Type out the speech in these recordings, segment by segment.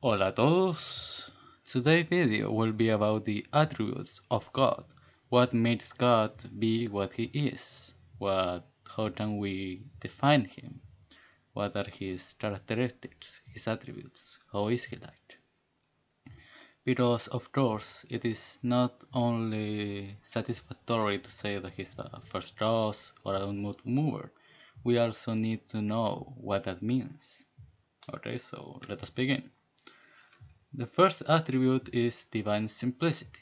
Hola a todos! Today's video will be about the attributes of God. What makes God be what he is? How can we define him? What are his characteristics, his attributes? How is he like? Because of course it is not only satisfactory to say that he's a first cause or a unmoved mover. We also need to know what that means. Okay, so let us begin. The first attribute is divine simplicity,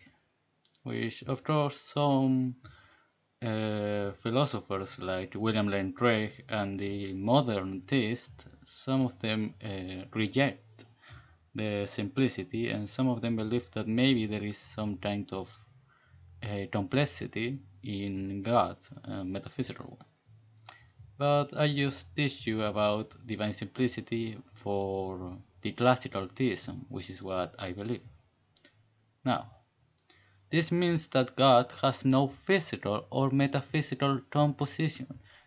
which of course some philosophers like William Lane Craig and the modern theists, some of them reject the simplicity, and some of them believe that maybe there is some kind of complexity in God, a metaphysical one. But I just teach you about divine simplicity for the classical theism, which is what I believe. Now, this means that God has no physical or metaphysical composition,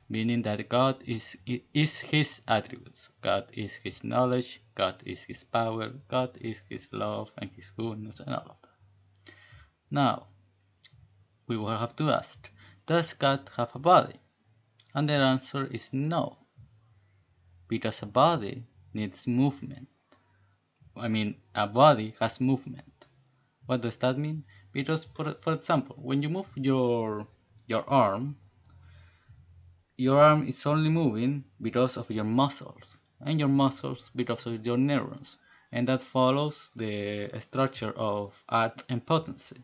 meaning that God is his attributes. God is his knowledge, God is his power, God is his love and his goodness and all of that. Now, we will have to ask, does God have a body? And the answer is no, because a body needs movement. A body has movement. What does that mean? Because, for example, when you move your arm is only moving because of your muscles, and your muscles because of your neurons, and that follows the structure of art and potency.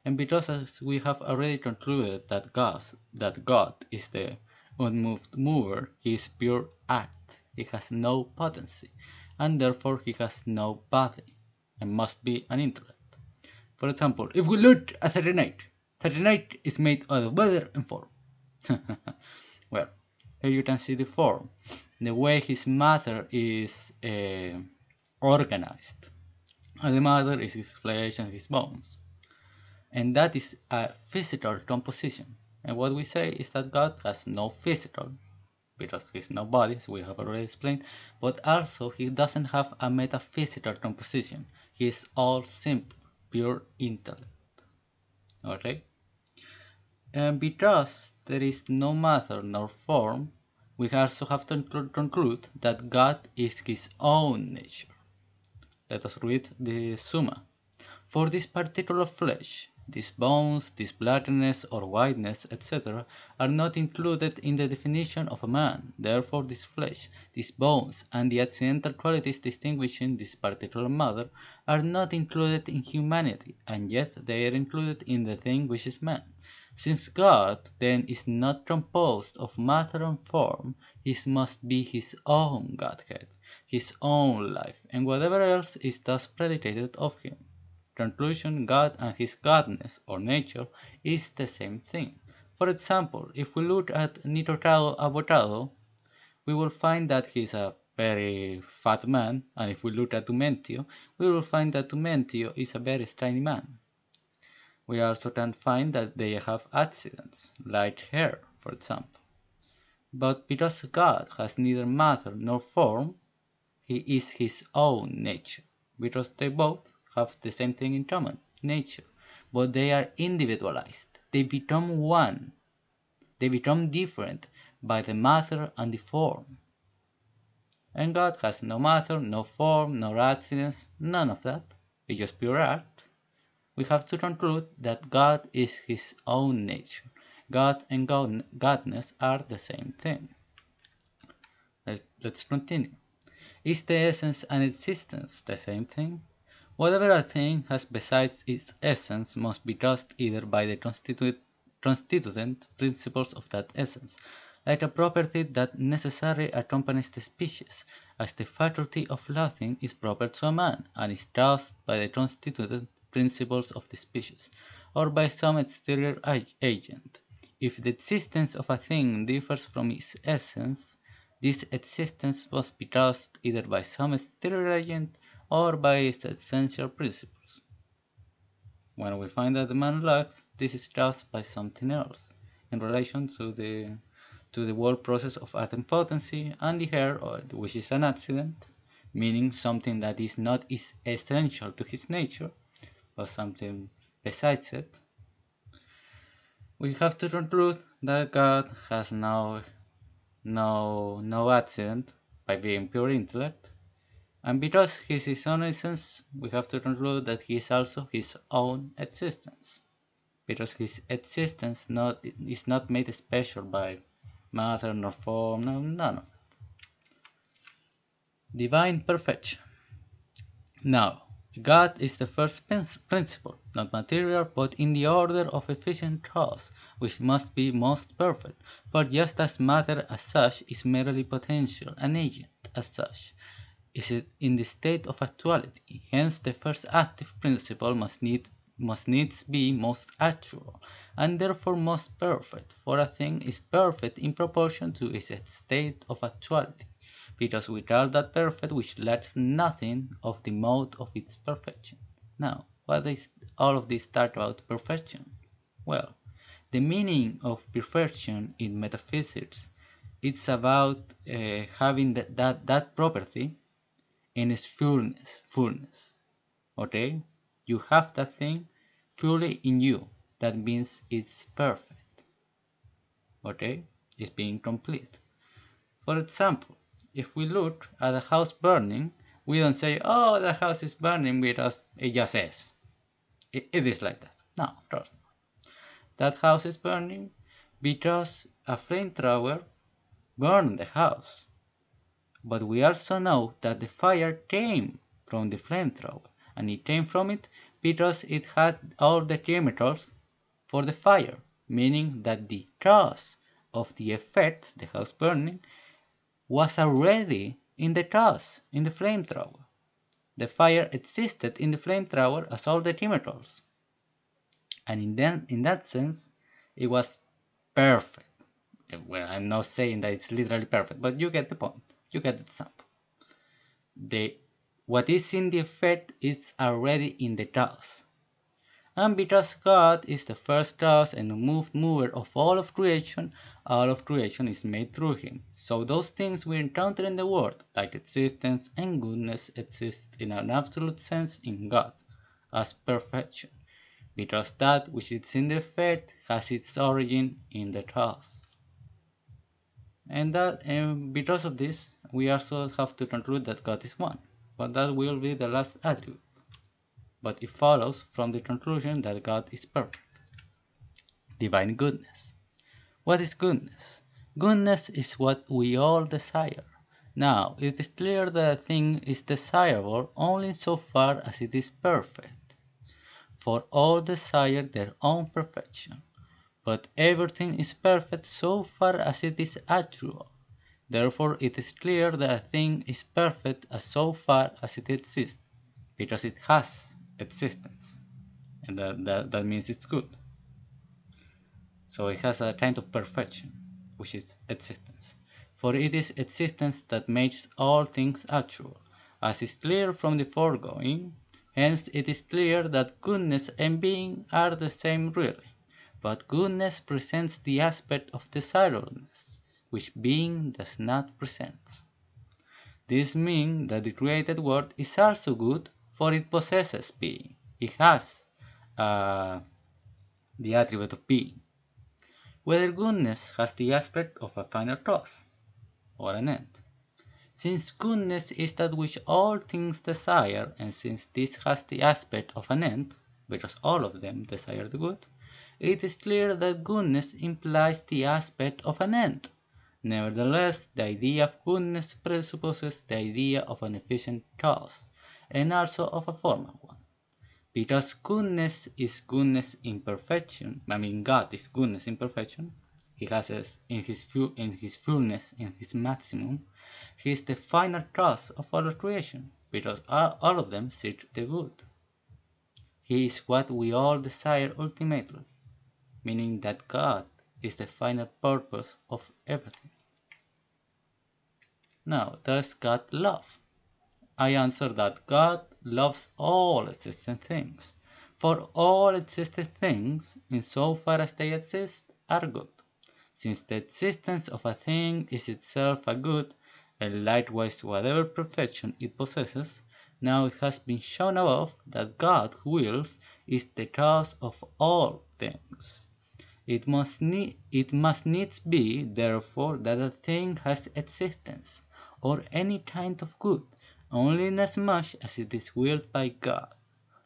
And because as we have already concluded that God is the unmoved mover, he is pure act, he has no potency, and therefore he has no body, and must be an intellect. For example, if we look at Saturday is made out of weather and form. Well, here you can see the form, the way his matter is organized, and the matter is his flesh and his bones. And that is a physical composition. And what we say is that God has no physical, because he's no body, as we have already explained, but also he doesn't have a metaphysical composition. He is all simple, pure intellect. Okay? And because there is no matter nor form, we also have to conclude that God is his own nature. Let us read the Summa. For this particular flesh, these bones, this blackness or whiteness, etc., are not included in the definition of a man. Therefore, this flesh, these bones, and the accidental qualities distinguishing this particular matter are not included in humanity, and yet they are included in the thing which is man. Since God, then, is not composed of matter and form, he must be his own Godhead, his own life, and whatever else is thus predicated of him. Conclusion: God and his godness or nature is the same thing. For example, if we look at Nitorado Avocado, we will find that he is a very fat man, and if we look at Dumentio, we will find that Dumentio is a very tiny man. We also can find that they have accidents, like hair, for example. But because God has neither matter nor form, he is his own nature, because they both have the same thing in common, nature, but they are individualized. They become one. They become different by the matter and the form. And God has no matter, no form, no accidents, none of that. It's just pure art. We have to conclude that God is his own nature. God and godness are the same thing. Let's continue. Is the essence and existence the same thing? Whatever a thing has besides its essence must be judged either by the constituent principles of that essence, like a property that necessarily accompanies the species, as the faculty of laughing is proper to a man, and is judged by the constituent principles of the species, or by some exterior agent. If the existence of a thing differs from its essence, this existence must be judged either by some exterior agent or by its essential principles. When we find that the man lacks, this is judged by something else, in relation to the whole process of art and potency, and the hair, which is an accident, meaning something that is not essential to his nature, but something besides it, we have to conclude that God has no accident by being pure intellect, and because he is his own essence, we have to conclude that he is also his own existence, because his existence is not made special by matter nor form, none of that. Divine perfection. Now, God is the first principle, not material, but in the order of efficient cause, which must be most perfect, for just as matter as such is merely potential, an agent as such is it in the state of actuality, hence the first active principle must needs be most actual, and therefore most perfect, for a thing is perfect in proportion to its state of actuality, because we call that perfect which lacks nothing of the mode of its perfection. Now, what is all of this talk about perfection? Well, the meaning of perfection in metaphysics, it's about having that property in its fullness. Okay? You have that thing fully in you. That means it's perfect. Okay? It's being complete. For example, if we look at a house burning, we don't say, oh, the house is burning because it just is. It is like that. No, of course not. That house is burning because a flamethrower burned the house. But we also know that the fire came from the flamethrower, and it came from it because it had all the chemicals for the fire, meaning that the cause of the effect, the house burning, was already in the cause, in the flamethrower. The fire existed in the flamethrower as all the chemicals. And in that sense, it was perfect. Well, I'm not saying that it's literally perfect, but you get the point. You get the example. What is in the effect is already in the cause. And because God is the first cause and unmoved mover of all of creation is made through him. So those things we encounter in the world, like existence and goodness, exist in an absolute sense in God, as perfection, because that which is in the effect has its origin in the cause. And because of this, we also have to conclude that God is one, but that will be the last attribute. But it follows from the conclusion that God is perfect. Divine goodness. What is goodness? Goodness is what we all desire. Now, it is clear that a thing is desirable only so far as it is perfect, for all desire their own perfection. But everything is perfect so far as it is actual. Therefore, it is clear that a thing is perfect as so far as it exists, because it has existence, and that means it's good. So it has a kind of perfection, which is existence. For it is existence that makes all things actual, as is clear from the foregoing. Hence it is clear that goodness and being are the same really, but goodness presents the aspect of desirableness, which being does not present. This means that the created world is also good, for it possesses being. It has the attribute of being. Whether goodness has the aspect of a final cause, or an end. Since goodness is that which all things desire, and since this has the aspect of an end, because all of them desire the good, it is clear that goodness implies the aspect of an end. Nevertheless, the idea of goodness presupposes the idea of an efficient cause, and also of a formal one. Because goodness is goodness in perfection, God is goodness in perfection, he has us in his fullness, in his maximum, he is the final cause of all of creation, because all of them seek the good. He is what we all desire ultimately, meaning that God is the final purpose of everything. Now, does God love? I answer that God loves all existing things, for all existing things, insofar as they exist, are good. Since the existence of a thing is itself a good, and likewise whatever perfection it possesses. Now it has been shown above that God who wills is the cause of all things. It must needs be, therefore, that a thing has existence, or any kind of good, only inasmuch as it is willed by God.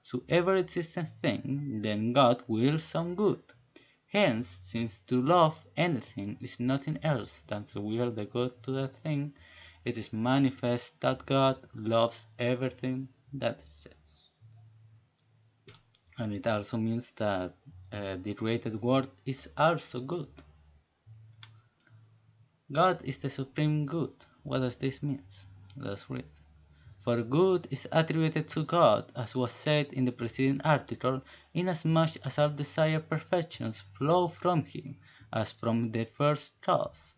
So ever existent thing, then God wills some good. Hence, since to love anything is nothing else than to will the good to the thing, it is manifest that God loves everything that exists. And it also means that the created world is also good. God is the supreme good. What does this mean? Let's read. For good is attributed to God, as was said in the preceding article, inasmuch as our desired perfections flow from Him, as from the first cause.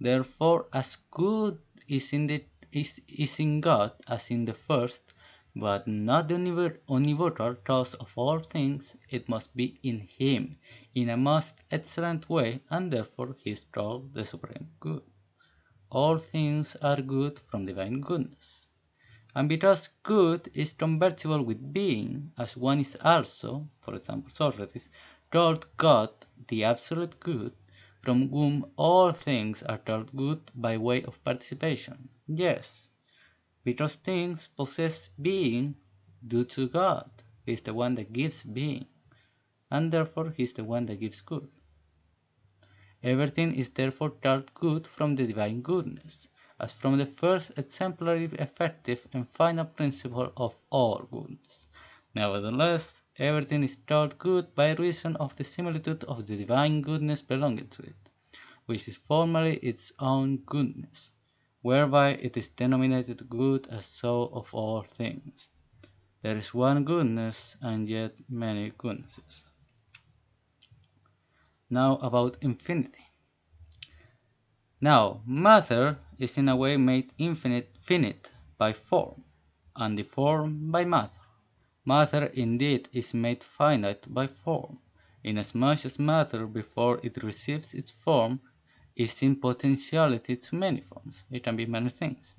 Therefore, as good is in God as in the first, but not the universal cause of all things, it must be in Him, in a most excellent way, and therefore He is called the supreme good. All things are good from divine goodness. And because good is convertible with being, as one is also, for example Socrates, called God the absolute good, from whom all things are called good by way of participation. Yes, because things possess being due to God. He is the one that gives being, and therefore He is the one that gives good. Everything is therefore called good from the divine goodness, as from the first exemplary, effective, and final principle of all goodness. Nevertheless, everything is called good by reason of the similitude of the divine goodness belonging to it, which is formerly its own goodness, whereby it is denominated good as so of all things. There is one goodness, and yet many goodnesses. Now about infinity. Now, matter is in a way made finite by form, and the form by matter. Matter indeed is made finite by form, inasmuch as matter before it receives its form is in potentiality to many forms. It can be many things.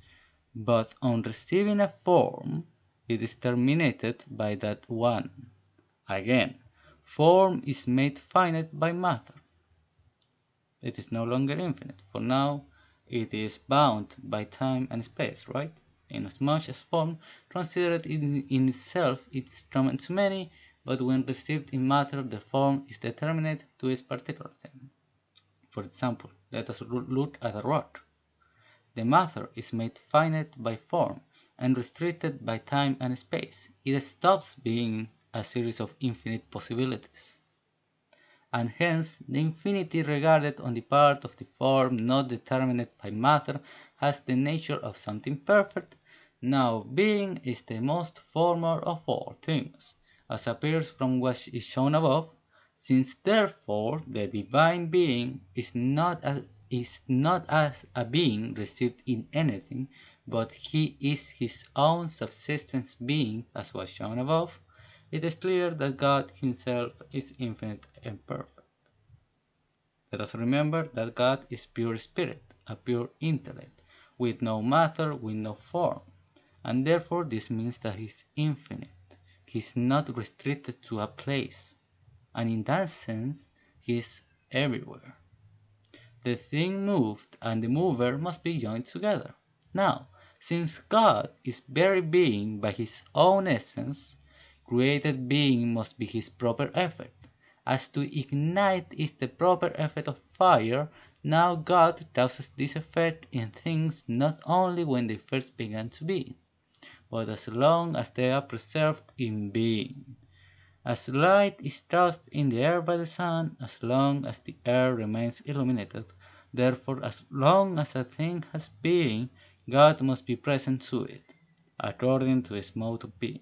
But on receiving a form, it is terminated by that one. Again, form is made finite by matter. It is no longer infinite, for now it is bound by time and space, right? Inasmuch as form, considered in itself, is common to many, but when received in matter, the form is determinate to its particular thing. For example, let us look at a rod. The matter is made finite by form and restricted by time and space. It stops being a series of infinite possibilities. And hence the infinity regarded on the part of the form not determined by matter has the nature of something perfect. Now being is the most former of all things, as appears from what is shown above, since therefore the divine being is not as a being received in anything, but he is his own subsistence being, as was shown above. It is clear that God himself is infinite and perfect. Let us remember that God is pure spirit, a pure intellect, with no matter, with no form, and therefore this means that he is infinite. He is not restricted to a place, and in that sense, he is everywhere. The thing moved and the mover must be joined together. Now, since God is very being by his own essence, created being must be his proper effect. As to ignite is the proper effect of fire, now God causes this effect in things not only when they first began to be, but as long as they are preserved in being. As light is cast in the air by the sun, as long as the air remains illuminated, therefore as long as a thing has being, God must be present to it, according to his mode of being.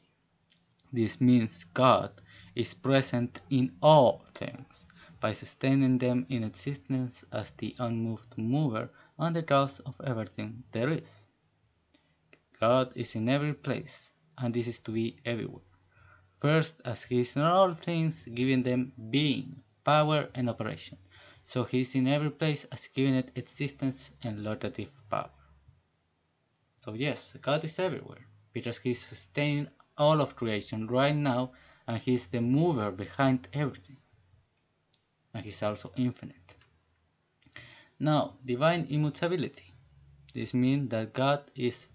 This means God is present in all things, by sustaining them in existence as the unmoved mover and the cause of everything there is. God is in every place, and this is to be everywhere. First, as he is in all things, giving them being, power, and operation. So he is in every place as giving it existence and laudative power. So yes, God is everywhere, because He's sustaining all of creation right now, and He's the mover behind everything. And He's also infinite. Now, divine immutability. This means that God is,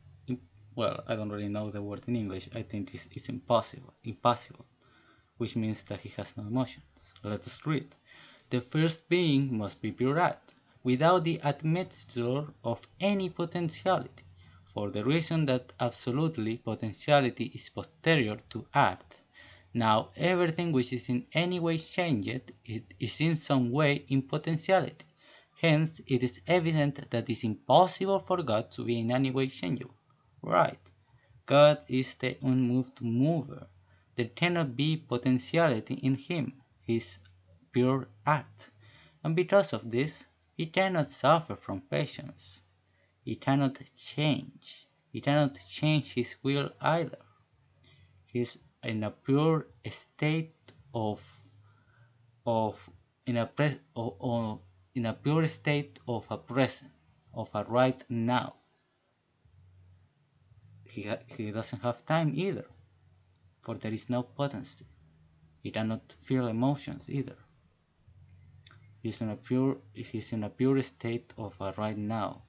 well, I don't really know the word in English. I think it's impassible, which means that He has no emotions. Let us read. The first being must be pure act, without the admixture of any potentiality, for the reason that absolutely potentiality is posterior to act. Now everything which is in any way changed, it is in some way in potentiality. Hence it is evident that it is impossible for God to be in any way changeable. Right. God is the unmoved mover. There cannot be potentiality in Him. He is pure act. And because of this, He cannot suffer from passions. He cannot change. He cannot change His will either. He is in a pure state of in a pres, or in a pure state of a present, of a right now. He doesn't have time either, for there is no potency. He cannot feel emotions either. He's in a pure state of a right now,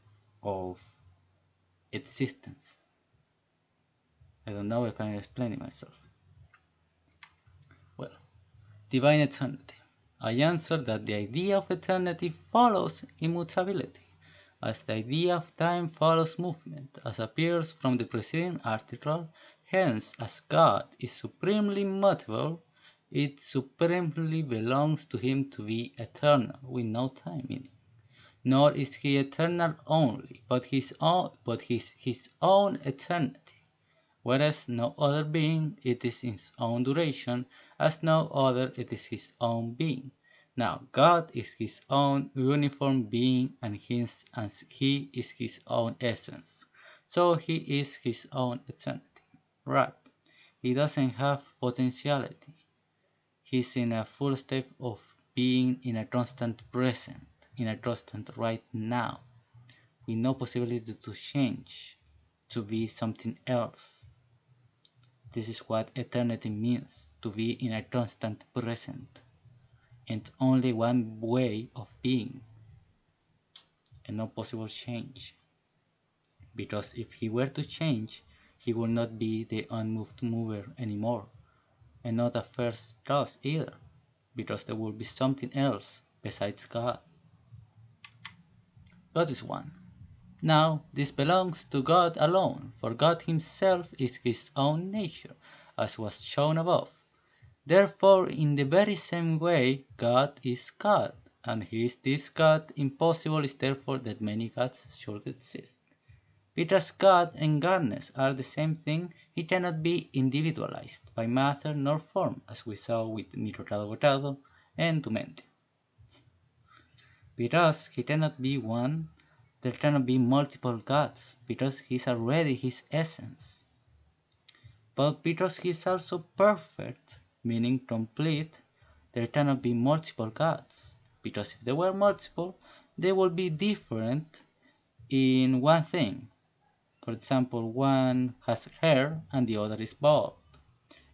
of existence. I don't know if I'm explaining myself. Well, divine eternity. I answer that the idea of eternity follows immutability, as the idea of time follows movement, as appears from the preceding article. Hence, as God is supremely immutable, it supremely belongs to Him to be eternal, with no time in it. Nor is He eternal only, but his own eternity, whereas no other being it is his own duration, as no other it is his own being. Now God is his own uniform being, and He is his own essence, so He is his own eternity. Right. He doesn't have potentiality. He's in a full state of being in a constant present, in a constant right now, with no possibility to change, to be something else. This is what eternity means, to be in a constant present, and only one way of being, and no possible change. Because if He were to change, He would not be the unmoved mover anymore, and not a first cause either, because there will be something else besides God. God is one. Now, this belongs to God alone, for God Himself is His own nature, as was shown above. Therefore, in the very same way, God is God, and He is this God. Impossible is therefore that many gods should exist. Because God and Godness are the same thing, He cannot be individualized by matter nor form, as we saw with Nitrocado and Tumenti. Because He cannot be one, there cannot be multiple gods, because He is already His essence. But because He is also perfect, meaning complete, there cannot be multiple gods, because if there were multiple, they would be different in one thing. For example, one has hair and the other is bald.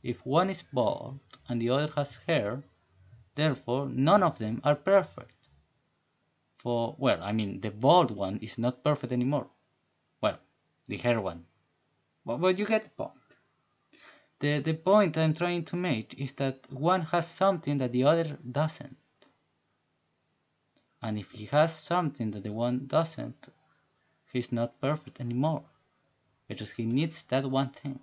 If one is bald and the other has hair, therefore none of them are perfect. The bald one is not perfect anymore. Well, the hair one. But you get the point. The point I'm trying to make is that one has something that the other doesn't. And if he has something that the one doesn't, he's not perfect anymore, because he needs that one thing.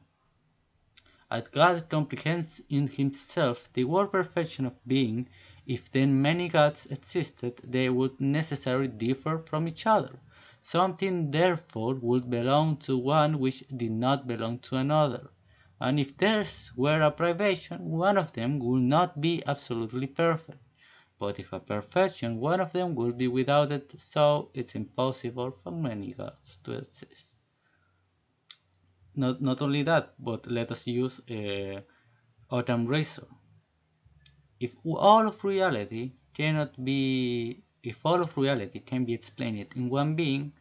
As God comprehends in Himself the whole perfection of being, if then many gods existed, they would necessarily differ from each other. Something therefore would belong to one which did not belong to another. And if theirs were a privation, one of them would not be absolutely perfect. But if a perfection, one of them will be without it, so it's impossible for many gods to exist. Not only that, but let us use Occam razor. If all of reality can be explained in one being,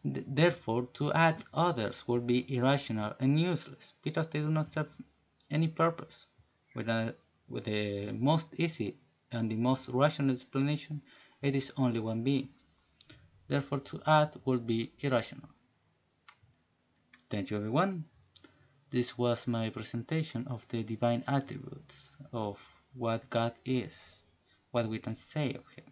Therefore, to add others would be irrational and useless because they do not serve any purpose. With the most easy and the most rational explanation, it is only one being. Therefore, to add would be irrational. Thank you, everyone. This was my presentation of the divine attributes of what God is, what we can say of Him.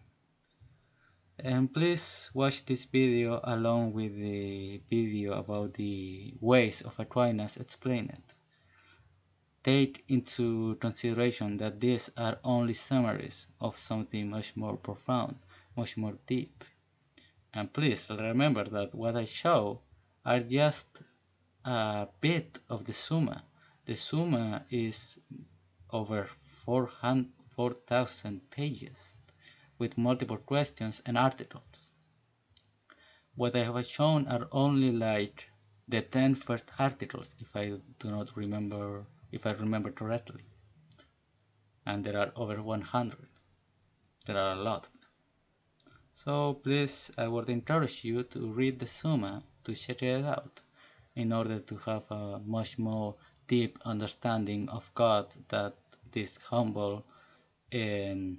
And please watch this video along with the video about the ways of Aquinas explain it. Take into consideration that these are only summaries of something much more profound, much more deep. And please remember that what I show are just a bit of the Summa. The Summa is over 4,000 pages with multiple questions and articles. What I have shown are only like the 10 first articles, if I remember correctly. And there are over 100. There are a lot of them. So please, I would encourage you to read the Summa to check it out in order to have a much more deep understanding of God that this humble and